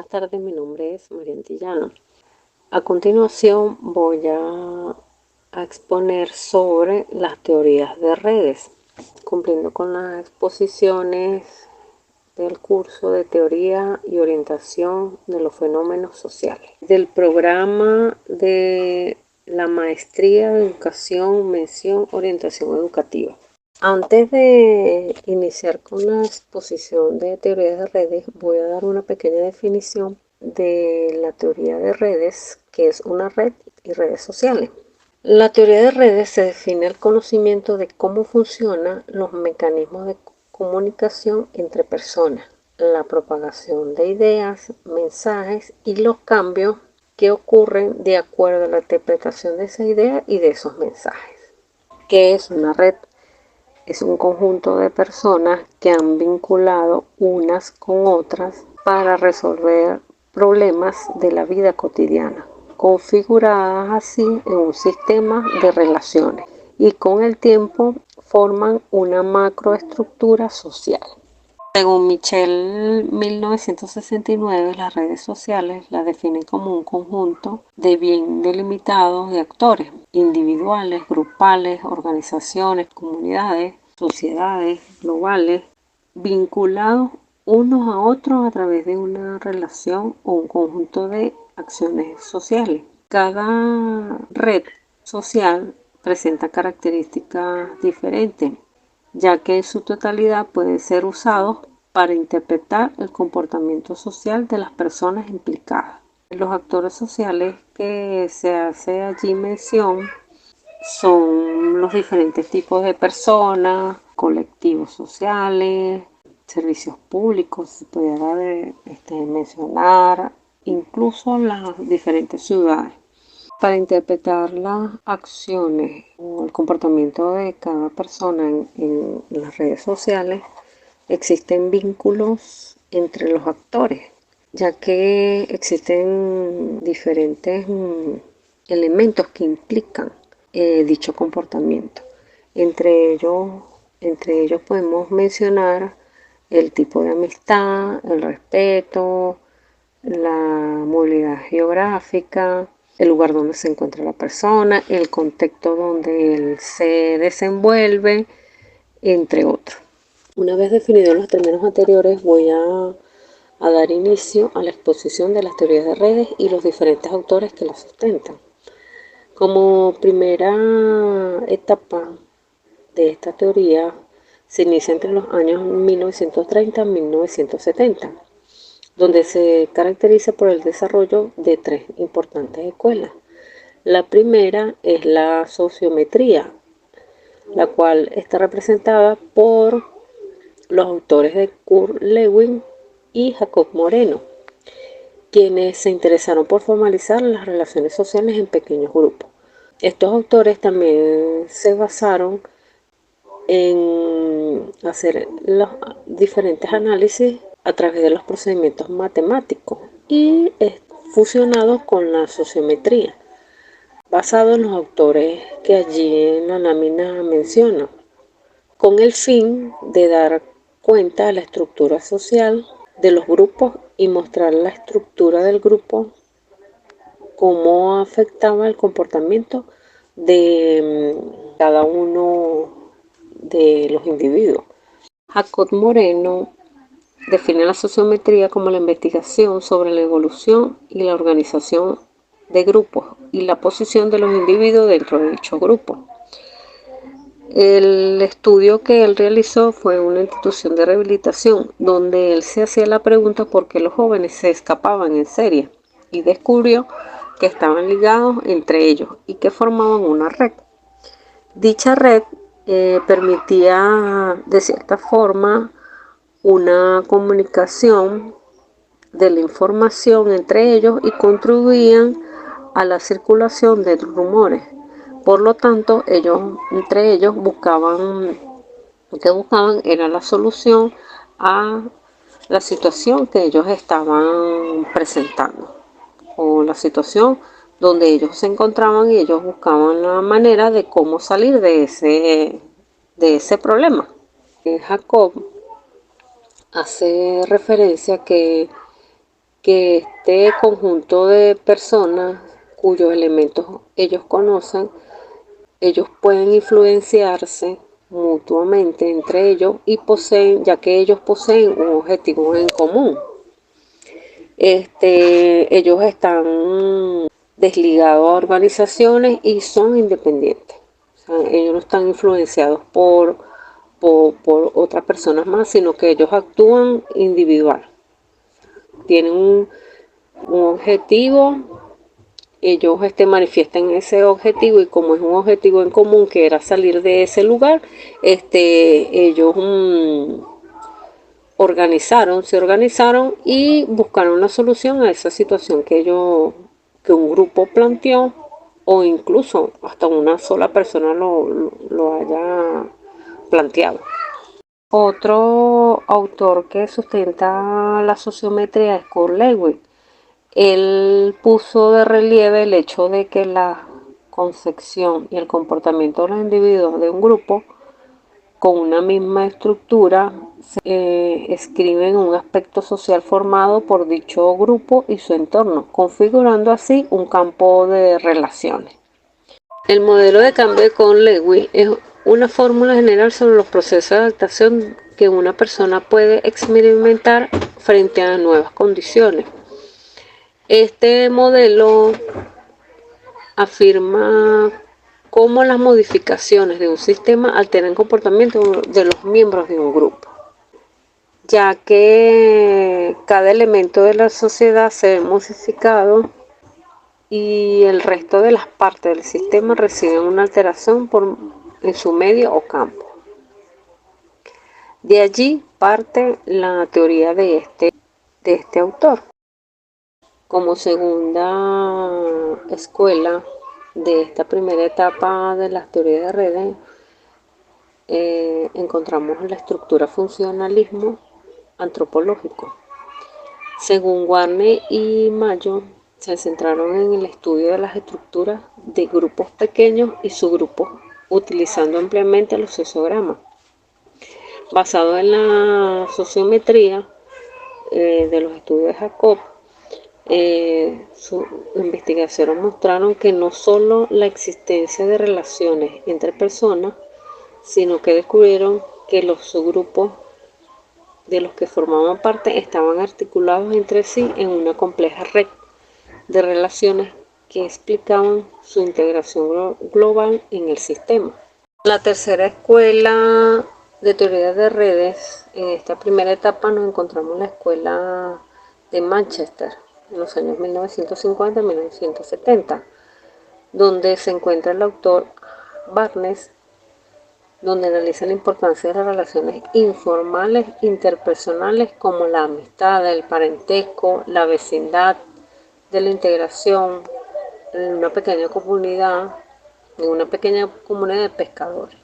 tardes, mi nombre es María Antillano. A continuación voy a exponer sobre las teorías de redes, cumpliendo con las exposiciones del curso de Teoría y Orientación de los Fenómenos Sociales, del programa de la Maestría de Educación, Mención, Orientación Educativa. Antes de iniciar con la exposición de teorías de redes, voy a dar una pequeña definición de la teoría de redes, que es una red y redes sociales. La teoría de redes se define el conocimiento de cómo funcionan los mecanismos de comunicación entre personas, la propagación de ideas, mensajes y los cambios que ocurren de acuerdo a la interpretación de esa idea y de esos mensajes. ¿Qué es una red? Es un conjunto de personas que han vinculado unas con otras para resolver problemas de la vida cotidiana, configuradas así en un sistema de relaciones y con el tiempo forman una macroestructura social. Según Michel 1969, las redes sociales las definen como un conjunto de bien delimitados de actores individuales, grupales, organizaciones, comunidades, sociedades globales, vinculados unos a otros a través de una relación o un conjunto de acciones sociales. Cada red social presenta características diferentes, ya que en su totalidad pueden ser usados para interpretar el comportamiento social de las personas implicadas. Los actores sociales que se hace allí mención son los diferentes tipos de personas, colectivos sociales, servicios públicos, se pudiera mencionar, incluso las diferentes ciudades. Para interpretar las acciones o el comportamiento de cada persona en las redes sociales, existen vínculos entre los actores, ya que existen diferentes elementos que implican dicho comportamiento. Entre ellos podemos mencionar el tipo de amistad, el respeto, la movilidad geográfica, el lugar donde se encuentra la persona, el contexto donde él se desenvuelve, entre otros. Una vez definidos los términos anteriores, voy a dar inicio a la exposición de las teorías de redes y los diferentes autores que las sustentan. Como primera etapa de esta teoría, se inicia entre los años 1930 y 1970, donde se caracteriza por el desarrollo de tres importantes escuelas. La primera es la sociometría, la cual está representada por los autores de Kurt Lewin y Jacob Moreno, quienes se interesaron por formalizar las relaciones sociales en pequeños grupos. Estos autores también se basaron en hacer los diferentes análisis a través de los procedimientos matemáticos y fusionados con la sociometría, basado en los autores que allí en la lámina menciono, con el fin de dar cuenta de la estructura social de los grupos y mostrar la estructura del grupo, cómo afectaba el comportamiento de cada uno de los individuos. Jacob Moreno define la sociometría como la investigación sobre la evolución y la organización de grupos y la posición de los individuos dentro de dicho grupo. El estudio que él realizó fue en una institución de rehabilitación, donde él se hacía la pregunta por qué los jóvenes se escapaban en serie, y descubrió que estaban ligados entre ellos y que formaban una red. Dicha red permitía de cierta forma una comunicación de la información entre ellos y contribuían a la circulación de rumores. Por lo tanto, entre ellos buscaban era la solución a la situación que ellos estaban presentando o la situación donde ellos se encontraban, y ellos buscaban la manera de cómo salir de ese problema. Jacob hace referencia que que este conjunto de personas cuyos elementos ellos conocen, ellos pueden influenciarse mutuamente entre ellos y poseen, ya que ellos poseen un objetivo en común. Ellos están desligados a organizaciones y son independientes. O sea, ellos no están influenciados por otras personas más, sino que ellos actúan individual. Tienen un objetivo, ellos manifiestan ese objetivo y como es un objetivo en común que era salir de ese lugar, ellos se organizaron y buscaron una solución a esa situación que un grupo planteó o incluso hasta una sola persona lo haya planteado. Otro autor que sustenta la sociometría es Kurt Lewin. Él puso de relieve el hecho de que la concepción y el comportamiento de los individuos de un grupo con una misma estructura se escriben un aspecto social formado por dicho grupo y su entorno, configurando así un campo de relaciones. El modelo de cambio con Lewis es una fórmula general sobre los procesos de adaptación que una persona puede experimentar frente a nuevas condiciones. Este modelo afirma cómo las modificaciones de un sistema alteran el comportamiento de los miembros de un grupo, ya que cada elemento de la sociedad se ve modificado y el resto de las partes del sistema reciben una alteración en su medio o campo. De allí parte la teoría de este autor. Como segunda escuela de esta primera etapa de las teorías de redes, encontramos la estructura funcionalismo antropológico. Según Warner y Mayo, se centraron en el estudio de las estructuras de grupos pequeños y subgrupos, utilizando ampliamente los sociogramas. Basado en la sociometría de los estudios de Jacob, sus investigaciones mostraron que no solo la existencia de relaciones entre personas, sino que descubrieron que los subgrupos de los que formaban parte estaban articulados entre sí en una compleja red de relaciones que explicaban su integración global en el sistema. La tercera escuela de teoría de redes, en esta primera etapa nos encontramos en la escuela de Manchester, en los años 1950 y 1970, donde se encuentra el autor Barnes, donde analiza la importancia de las relaciones informales interpersonales como la amistad, el parentesco, la vecindad, de la integración en una pequeña comunidad de pescadores.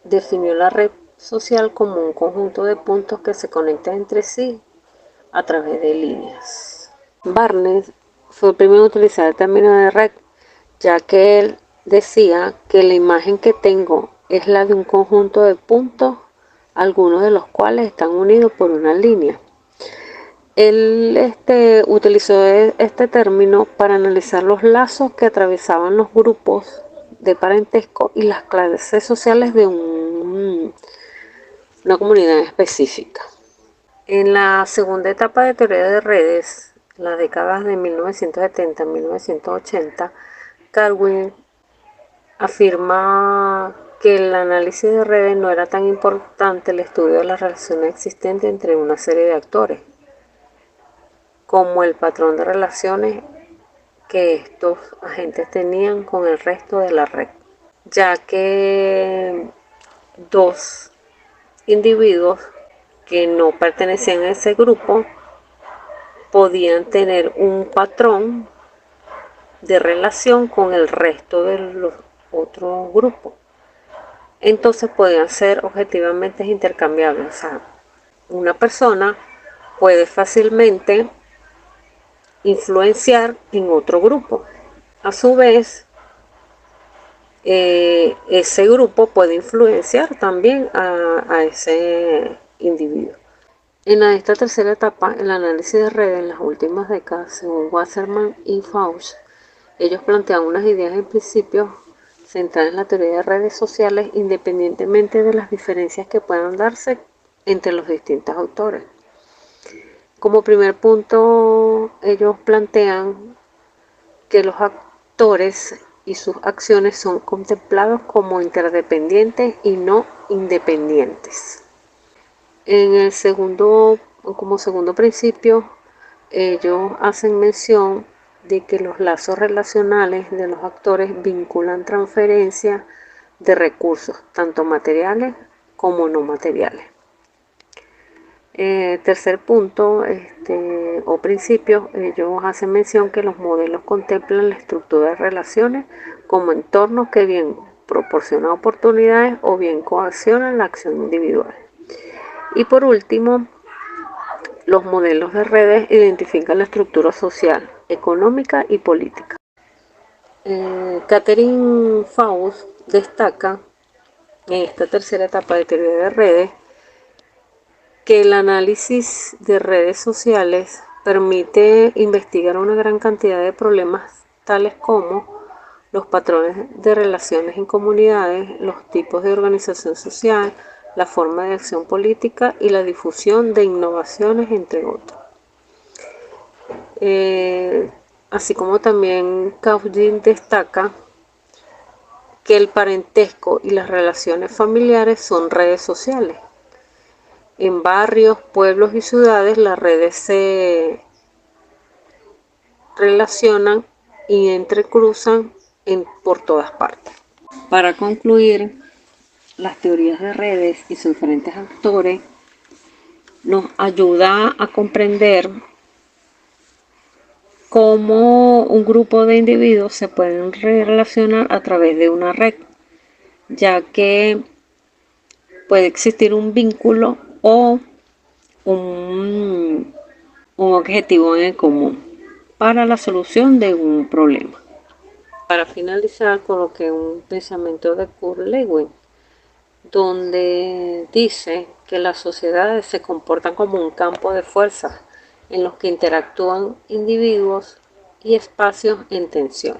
Definió la red social como un conjunto de puntos que se conectan entre sí a través de líneas. Barnes fue el primero en utilizar el término de red, ya que él decía que la imagen que tengo es la de un conjunto de puntos, algunos de los cuales están unidos por una línea. Él utilizó este término para analizar los lazos que atravesaban los grupos de parentesco y las clases sociales de una comunidad específica. En la segunda etapa de teoría de redes, las décadas de 1970 a 1980, Carwin afirma que el análisis de redes no era tan importante el estudio de las relaciones existentes entre una serie de actores, como el patrón de relaciones que estos agentes tenían con el resto de la red, ya que dos individuos que no pertenecían a ese grupo podían tener un patrón de relación con el resto de los otros grupos. Entonces podían ser objetivamente intercambiables. O sea, una persona puede fácilmente influenciar en otro grupo. A su vez, ese grupo puede influenciar también a ese individuo. En esta tercera etapa, el análisis de redes en las últimas décadas, según Wasserman y Fausch, ellos plantean unas ideas y principios centradas en la teoría de redes sociales independientemente de las diferencias que puedan darse entre los distintos autores. Como primer punto, ellos plantean que los actores y sus acciones son contemplados como interdependientes y no independientes. Como segundo principio, ellos hacen mención de que los lazos relacionales de los actores vinculan transferencia de recursos, tanto materiales como no materiales. Tercer punto o principio, ellos hacen mención que los modelos contemplan la estructura de relaciones como entornos que bien proporcionan oportunidades o bien coaccionan la acción individual. Y por último, los modelos de redes identifican la estructura social, económica y política. Catherine Faust destaca en esta tercera etapa de teoría de redes que el análisis de redes sociales permite investigar una gran cantidad de problemas tales como los patrones de relaciones en comunidades, los tipos de organización social, la forma de acción política y la difusión de innovaciones, entre otros. Así como también Kaufman destaca que el parentesco y las relaciones familiares son redes sociales. En barrios, pueblos y ciudades las redes se relacionan y entrecruzan por todas partes. Para concluir, las teorías de redes y sus diferentes actores nos ayuda a comprender cómo un grupo de individuos se pueden relacionar a través de una red, ya que puede existir un vínculo o un objetivo en común para la solución de un problema. Para finalizar, coloqué un pensamiento de Kurt Lewin, donde dice que las sociedades se comportan como un campo de fuerzas en los que interactúan individuos y espacios en tensión.